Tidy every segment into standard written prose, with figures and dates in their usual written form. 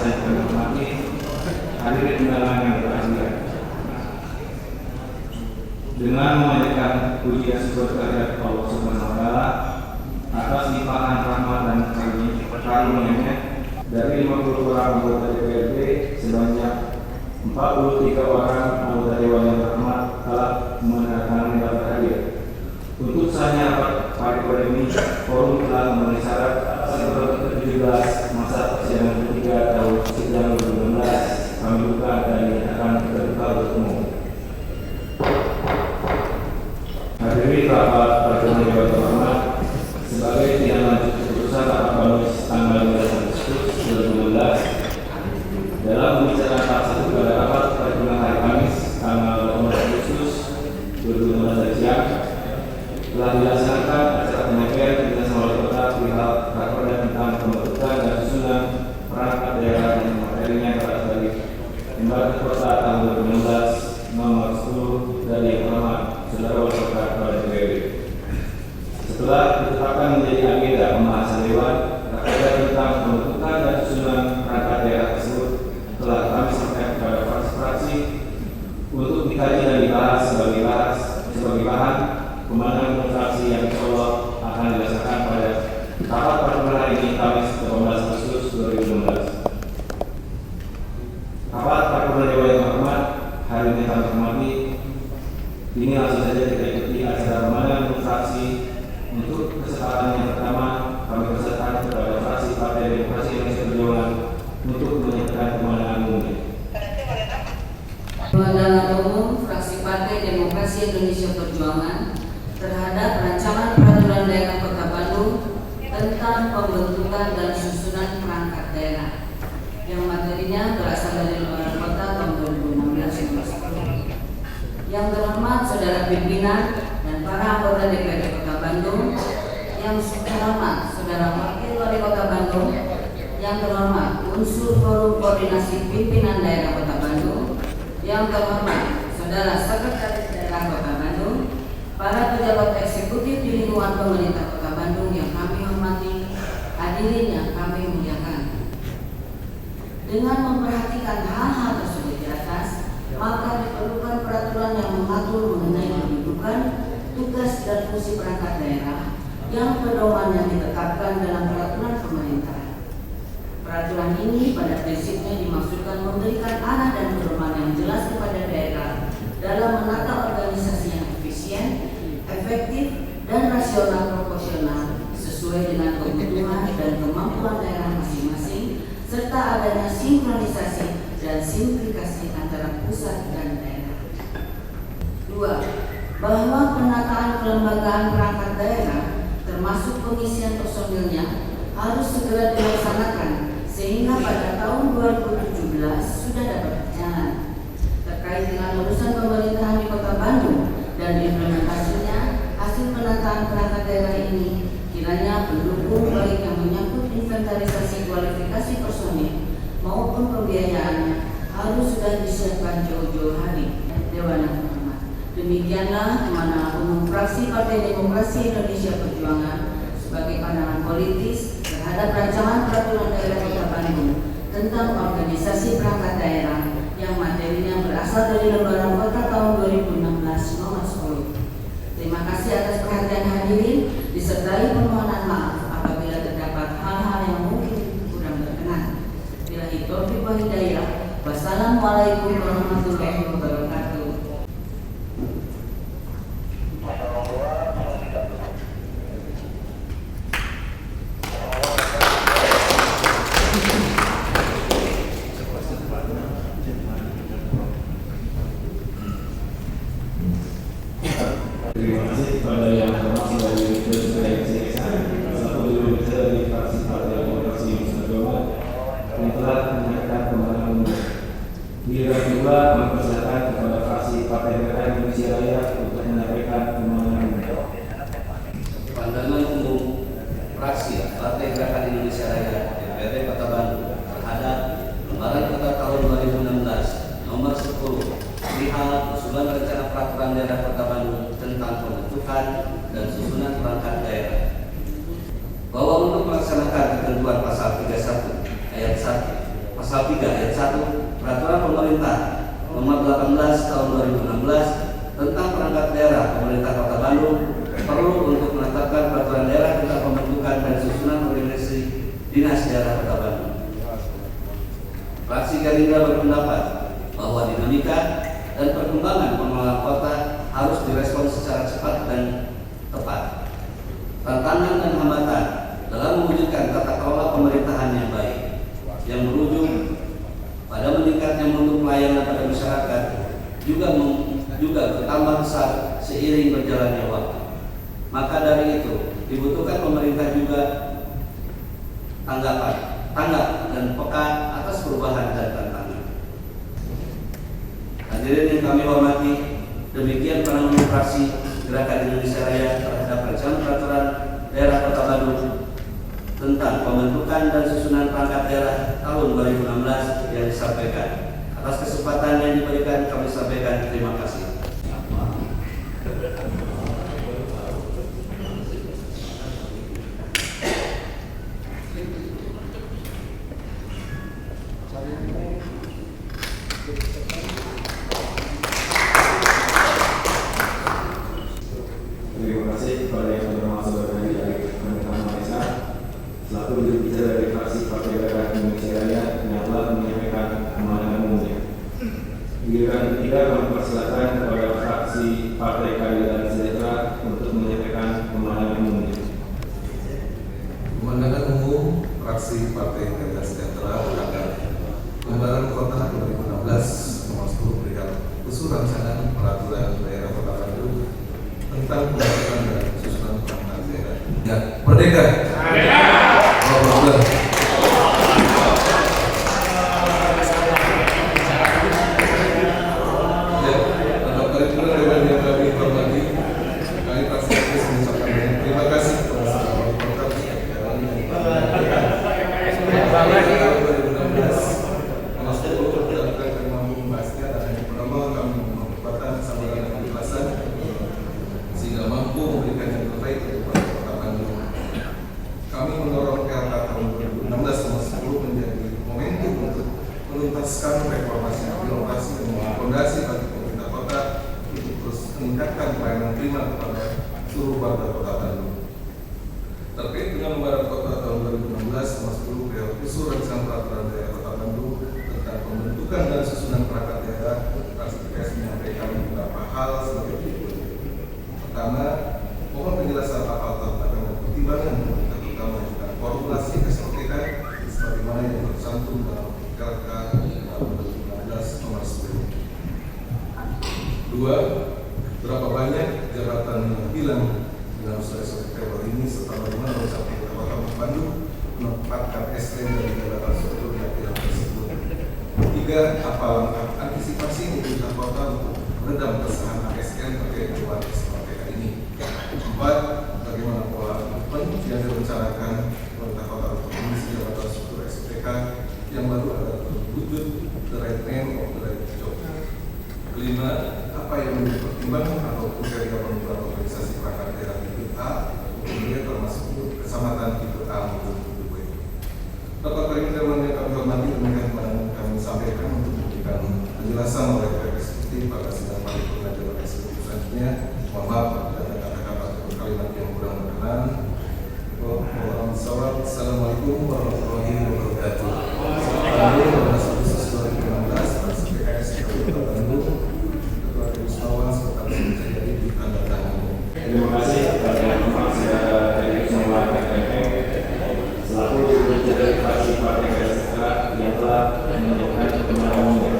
yang kami hormati, hadirin undangan yang berbahagia. Dengan memanjatkan puji dan syukur kehadirat Allah Subhanahu wa Ta'ala atas limpahan rahmat dan karunia-Nya, dari 50 orang anggota DPRD sebanyak 43 orang anggota Dewan yang terhormat telah menandatangani daftar hadir. Untuk sahnya pada ini, forum telah memenuhi syarat pasal 17 masa persidangan ketiga tahun sidang 2016 kami buka dan dinyatakan terbuka untuk umum. Hadirin rapat paripurna Dewan terhormat, sebagai tindak lanjut keputusan rapat Bamus tanggal 15 Agustus 2016 dalam pembicaraan tahap 1 pada rapat paripurna hari Kamis tanggal 15 Agustus 2016 siang telah dilaksanakan acara penyampaian penjelasan wali kota perihal rakorda tentang pembentukan dan susunan perangkat daerah yang materinya berasal dari Lembaga Kota tahun 2016 nomor 10 dari yang terhormat Saudara Wali Kota Kepala DPRD. Setelah ditetapkan menjadi agenda pembahasan Dewan, rakorda tentang pembentukan dan susunan perangkat daerah tersebut telah kami sampaikan kepada fraksi-fraksi untuk dikaji dan dibahas sebagai bahan pemandangan fraksi yang insyaallah akan dilaksanakan pada rapat paripurna hari ini Kamis 18 Agustus 2016. Rapat paripurna Dewan yang terhormat, hari ini kami hormati. Ini langsung saja kita ikuti acara pemandangan fraksi. Untuk kesempatan yang pertama, kami persilakan kepada fraksi Partai Demokrasi Indonesia Perjuangan untuk menyampaikan pemandangan umumnya. Pemandangan umum fraksi Partai Demokrasi Indonesia Perjuangan terhadap rancangan peraturan daerah Kota Bandung tentang pembentukan dan susunan perangkat daerah yang materinya berasal dari Lembaga Kota tahun 2016 nomor 10. Yang terhormat saudara pimpinan dan para anggota DPRD Kota Bandung, yang terhormat saudara Wakil Wali Kota Bandung, yang terhormat unsur forum koordinasi pimpinan daerah Kota Bandung, yang terhormat saudara Sekretaris Daerah Kota Bandung, para pejabat eksekutif di lingkungan pemerintah Kota Bandung yang kami hormati, hadirin yang kami muliakan. Dengan memperhatikan hal-hal tersebut di atas, maka diperlukan peraturan yang mengatur mengenai kedudukan, tugas dan fungsi perangkat daerah yang pedomannya ditetapkan dalam peraturan pemerintah. Peraturan ini pada prinsipnya dimaksudkan memberikan arah dan pedoman yang jelas kepada daerah dalam menata organisasi yang efisien, efektif, dan rasional proporsional sesuai dengan kebutuhan dan kemampuan daerah masing-masing, serta adanya sinkronisasi dan simplifikasi antara pusat dan daerah. 2. Bahwa penataan kelembagaan perangkat daerah termasuk pengisian personilnya harus segera dilaksanakan sehingga pada tahun 2017 sudah dapat berjalan. Terkait dengan urusan pemerintahan di Kota Bandung dan implementasinya, hasil penataan perangkat daerah ini kiranya pendukung baik yang menyangkut inventarisasi kualifikasi personil maupun pembiayaannya harus sudah disiapkan jauh-jauh hari. Dewan yang terhormat, demikianlah kemandangan umum fraksi Partai Demokrasi Indonesia Perjuangan sebagai pandangan politis terhadap rancangan peraturan daerah Kota Bandung tentang organisasi perangkat daerah yang materinya berasal dari Lembaga Kota tahun 2016 nomor 10. Terima kasih atas perhatian hadirin, disertai permohonan maaf apabila terdapat hal-hal yang mungkin kurang berkenan. Billahi taufiq wal hidayah. Wassalamualaikum warahmatullahi wabarakatuh. Terima kasih kepada yang termasuk dari selaku juru bicara di fraksi Partai Demokrasi Indonesia Perjuangan yang telah menyampaikan kemenangan umum. Giliran kedua mempersilakan kepada fraksi Partai Gerakan Indonesia Raya untuk menyampaikan kemenangan umum. Pandangan umum fraksi Partai Gerakan Indonesia Raya DPRD Kota Bandung terhadap Lembaran Kota tahun 2016 nomor 10 perihal usulan rencana peraturan daerah Kota Bandung tentang pembentukan dan susunan perangkat daerah, bahwa untuk melaksanakan ketentuan pasal 31 ayat 1, pasal Pasal 3 ayat 1 Peraturan Pemerintah Nomor 18 Tahun 2016 tentang perangkat daerah Pemerintah Kota Bandung perlu untuk menetapkan peraturan daerah tentang pembentukan dan susunan organisasi dinas daerah Kota Bandung. Fraksi Gerindra berpendapat bahwa dinamika dan perkembangan pengelolaan kota harus direspon secara cepat dan tepat. Tantangan dan hambatan dalam mewujudkan tata kelola pemerintahan yang baik yang berujung pada meningkatnya mutu pelayanan pada masyarakat juga bertambah besar seiring berjalannya waktu. Maka dari itu dibutuhkan pemerintah juga tanggap dan peka atas perubahan dan tantangan. Hadirin yang kami hormati, demikian penanganan fraksi Gerakan Indonesia Raya terhadap rancangan peraturan daerah Kota Bandung tentang pembentukan dan susunan perangkat daerah tahun 2016 yang disampaikan. Atas kesempatan yang diberikan kami sampaikan terima kasih. Terima kasih kepada yang bermaksud dari Kementerian Desa selaku jurubicara dari fraksi Partai Gerakan Indonesia Raya yang telah menyampaikan kemenangan umumnya. Giliran ketiga kami persilakan kepada fraksi Partai Keadilan Sejahtera untuk menyampaikan kemenangan umumnya. Kemenangan umum fraksi Partai Keadilan Sejahtera terhadap Lembaran Kota 2016 nomor 10 perihal usul rancangan peraturan daerah Kota Bandung tentang pembentukan dan susunan perangkat daerah. Ya, merdeka. Allah. Ya, pada paripurna dewan yang kami hormati, kami fraksi mengucapkan terima kasih kepada saudara wali kota yang sehingga mampu memberikan yang terbaik kepada Kota Bandung. Kami mendorong PLK tahun 2016 nomor 10 menjadi momentum untuk menuntaskan reformasi birokrasi dan fondasi bagi pemerintah kota untuk terus meningkatkan pelayanan prima kepada seluruh warga Kota Bandung. Terkait dengan Lembaran Kota tahun 2016 nomor 10 perihal usul rancangan peraturan daerah Kota Bandung tentang pembentukan dan susunan perangkat daerah, fraksi PKS menyampaikan beberapa hal sebagai berikut. Pertama, mohon penjelasan apa tentang pertimbangan terutama mengajukan formulasi SOTK sebagaimana yang tercantum dalam PLK 2016 nomor 10. Dua, berapa banyak jabatan yang hilang dalam SOTK baru ini serta bagaimana mencapai Kota Bandung menempatkan SN dari jabatan struktur yang hilang tersebut. Tiga, apa langkah antisipasi pemerintah kota untuk meredam keresahan ASN terkait dengan SOTK ini. Empat, bagaimana pola yang direncanakan pemerintah kota untuk mengisi jabatan struktur SOTK yang baru agar terwujud the right man of the right job. Kelima, apa yang menjadi pertimbangan atau kriteria pembentukan organisasi perangkat daerah tipe A, kemudian termasuk kecamatan tipe A maupun tipe B. Bapak Presiden yang kami hormati, demikian kami sampaikan untuk memberikan penjelasan oleh pihak eksekutif pada sidang paripurna dewan eksekutif selanjutnya. Mohon maaf ada kata-kata atau kalimat yang kurang berkenan. Assalamualaikum warahmatullahi wabarakatuh. Lalu pada Agustus 2016 fraksi PKS Kota Bandung Ketua Dewan Awan serta menjadi di tanda tangan. Terima kasih kepada fraksi dari semua KPP selaku jurubicara fraksi Partai Keadilan Sejahtera yang telah menyampaikan kemenangan umumnya.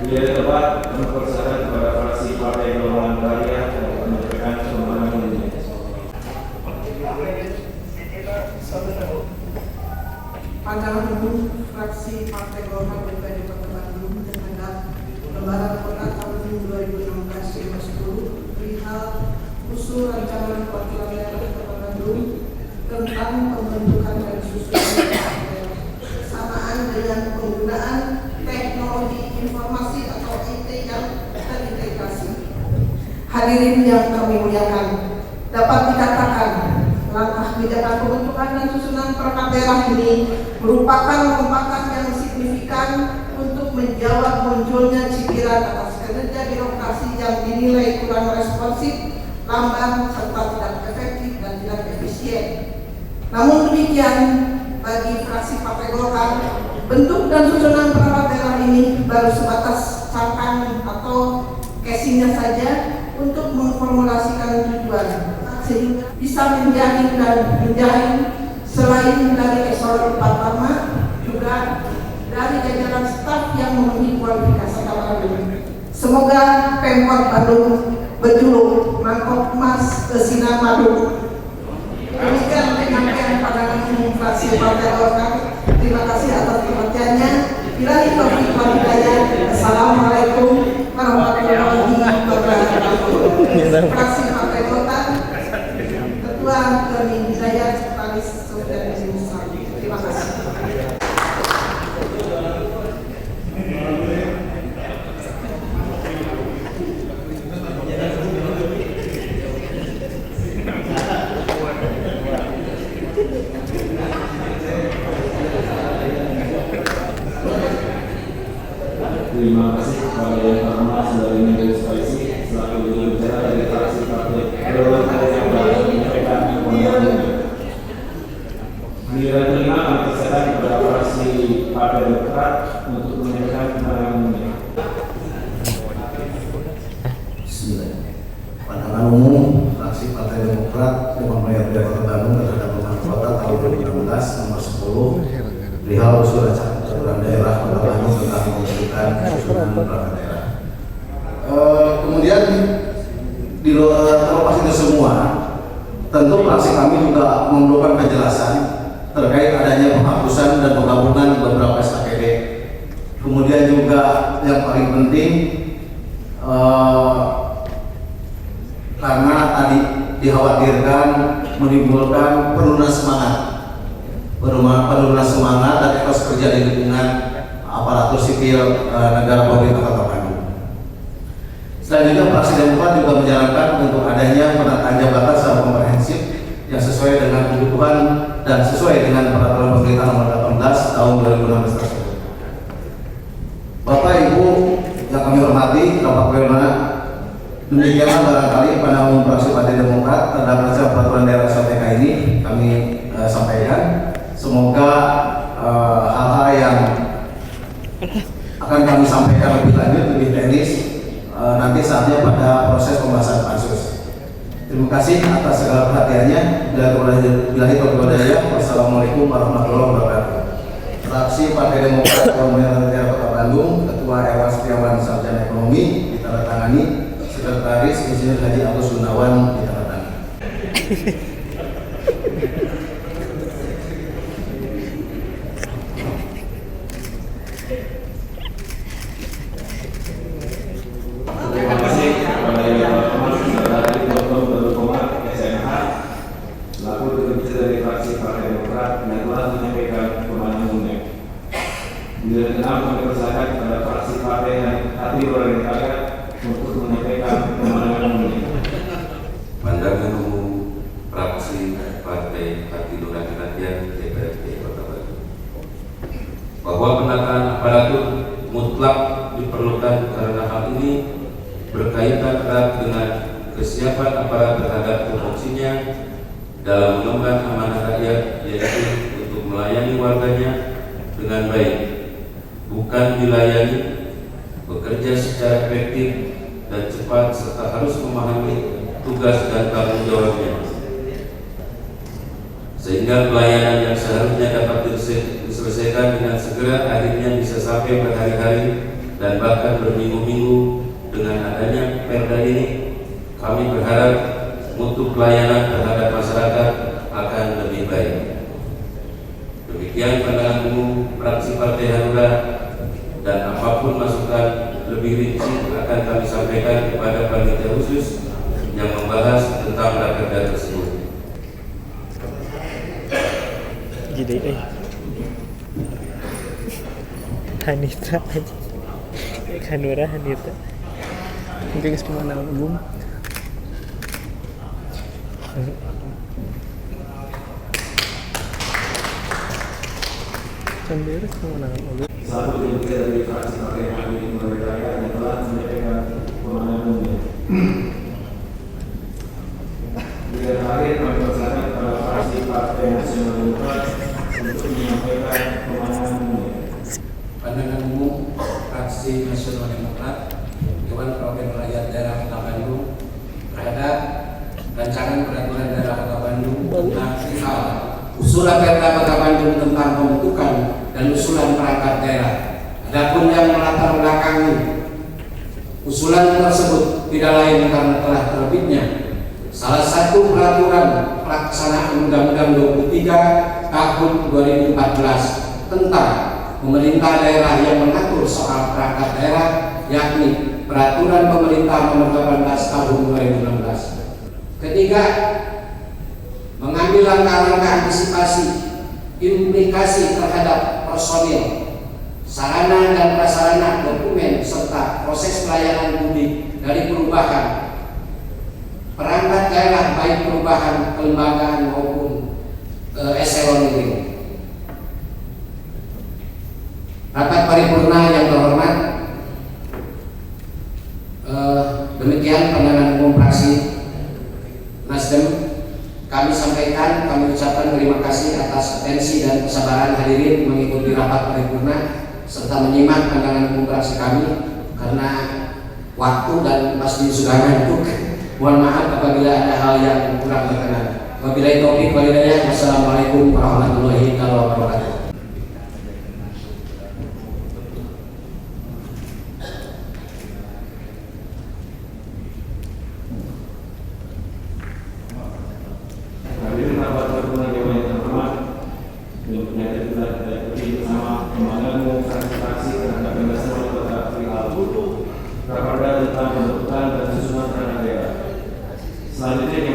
Bila tepat mempersilakan kepada fraksi Partai Golongan Karya untuk menyampaikan kemenangan umumnya. Pandangan umum fraksi Partai Golongan DPRD Kota Bandung terhadap Lembaran Kota tahun 2016 nomor 10 perihal usul rancangan peraturan daerah Kota Bandung tentang pembentukan dan susunan perangkat daerah bersamaan dengan penggunaan teknologi informasi atau IT yang terintegrasi. Hadirin yang kami muliakan, dapat dikatakan langkah kebijakan pembentukan dan susunan perangkat daerah ini merupakan lompatan yang didirikan untuk menjawab munculnya cibiran atas kinerja birokrasi yang dinilai kurang responsif, lamban, serta tidak efektif dan tidak efisien. Namun demikian, bagi fraksi Partai Golkar, bentuk dan susunan perangkat daerah ini baru sebatas cangkang atau casingnya saja untuk memformulasikan tujuan, sehingga bisa menjaring selain dari eselon 4 lama, juga dari jajaran staf yang memenuhi kualifikasi awal. Semoga Pemkot Bandung betul mangkok emas ke sinar madu. Demikian penyampaian pandangan umum fraksi Partai Golkar. Terima kasih atas perhatiannya. Billahi taufiq wal hidayah. Assalamualaikum warahmatullahi wabarakatuh. Fraksi Partai Golkar, Ketua Doni Hidayat Talis Sofyan Musa. Terima kasih. Terima kasih kepada Yang Terhormat Saudara Nindya Spaisi selaku juru bicara dari fraksi Partai Golkar yang telah menyampaikan pengumuman. Giliran kelima kami persilakan kepada fraksi Partai Demokrat untuk menyampaikan pandangannya. Bismillah. Pandangan umum fraksi Partai Demokrat Dewan Mayor Kota Bandung terhadap Pemerintah Kota tahun 2016 nomor 10 perihal usul rancangan peraturan daerah Kota Bandung tentang pembentukan susunan perangkat daerah. Kemudian di terlepas itu semua, tentu fraksi kami juga memerlukan penjelasan terkait adanya penghapusan dan penggabungan beberapa SKPD. Kemudian juga yang paling penting karena tadi dikhawatirkan menimbulkan penurunan semangat dan etos kerja di lingkungan aparatur sipil negara pemerintah Kota Bandung. Selanjutnya, fraksi Demokrat juga menyarankan untuk adanya penataan jabatan secara komprehensif yang sesuai dengan kebutuhan dan sesuai dengan peraturan pemerintah nomor 18 tahun 2016 tersebut. Bapak Ibu yang kami hormati, Bapak Welma, demikianlah barangkali pandangan umum fraksi Partai Demokrat terhadap rancangan peraturan daerah SOTK ini kami sampaikan. Semoga hal-hal yang akan kami sampaikan lebih lanjut, lebih teknis nanti saatnya pada proses pembahasan pansus. Terima kasih atas segala perhatiannya. Billahi taufiq wal hidayah. Wassalamualaikum warahmatullahi wabarakatuh. Fraksi Partai Demokrat Dewan Mayor Kota Bandung, Ketua Ewan Setiawan Sarjana Ekonomi ditandatangani, Sekretaris Insinyur Haji Agus Gunawan ditandatangani. Terima kasih kepada Yang Terhormat Saudara Dr. Berkomar SMH selaku juru bicara dari fraksi Partai Demokrat yang telah menyampaikan pandangan umumnya. Giliran keenam kami persilakan kepada fraksi Partai Hati Nurani Rakyat untuk menyampaikan pandangan umumnya. Pandangan umum fraksi Partai Hati Nurani Rakyat DPRD Kota Bandung bahwa penataan aparatur mutlak diperlukan karena hal ini berkaitan erat dengan kesiapan aparat terhadap tupoksinya dalam mengemban amanah rakyat, yaitu untuk melayani warganya dengan baik, bukan dilayani, bekerja secara efektif dan cepat, serta harus memahami tugas dan tanggung jawabnya, sehingga pelayanan yang seharusnya dapat diselesaikan dengan segera akhirnya bisa sampai berhari-hari dan bahkan berminggu-minggu. Dengan adanya perda ini, kami berharap mutu pelayanan terhadap masyarakat akan lebih baik. Demikian pandangan umum fraksi Partai Hanura, dan apapun masukan lebih rinci akan kami sampaikan kepada panitia khusus yang membahas tentang rakerda tersebut. Gede Hanita Hanura Hanita mungkin gimana umum sendiri kemenangan dulu. Selaku Dirjen dari fraksi Partai Hanura Indonesia Raya yang telah menyampaikan kemenangan umumnya. Yang terakhir kami persilakan kepada fraksi Partai Nasional Demokrat untuk menyampaikan kemenangan umumnya. Pandangan umum fraksi Nasional Demokrat Dewan Perwakilan Rakyat Daerah Kota Bandung terhadap rancangan peraturan daerah Kota Bandung tentang perihal usulan Perda Kota Bandung tentang pembentukan dan usulan perangkat daerah. Adapun yang melatar belakangi usulan tersebut tidak lain karena telah terbitnya salah satu peraturan pelaksanaan Undang-Undang 23 tahun 2014 tentang pemerintah daerah yang mengatur soal perangkat daerah, yakni Peraturan Pemerintah Nomor 18 Tahun 2016. Ketiga, mengambil langkah-langkah antisipasi implikasi terhadap personil, sarana dan prasarana, dokumen serta proses pelayanan publik dari perubahan perangkat daerah, baik perubahan kelembagaan maupun eselon ini. Rapat paripurna yang terhormat, demikian pandangan umum fraksi Nasdem kami sampaikan. Kami ucapkan terima kasih atas atensi dan kesabaran hadirin mengikuti rapat paripurna serta menyimak pandangan umum fraksi kami. Karena waktu dan pasti sudah ngantuk, mohon maaf apabila ada hal yang kurang berkenan. Wabillahi taufiq wal hidayah. Wassalamualaikum warahmatullahi wabarakatuh. Hadirin rapat paripurna Dewan yang terhormat, menyatakan bersama kemenangan umum fraksi terhadap pengawasan wali kota perihal Perda tentang pembentukan dan susunan perangkat daerah. Selanjutnya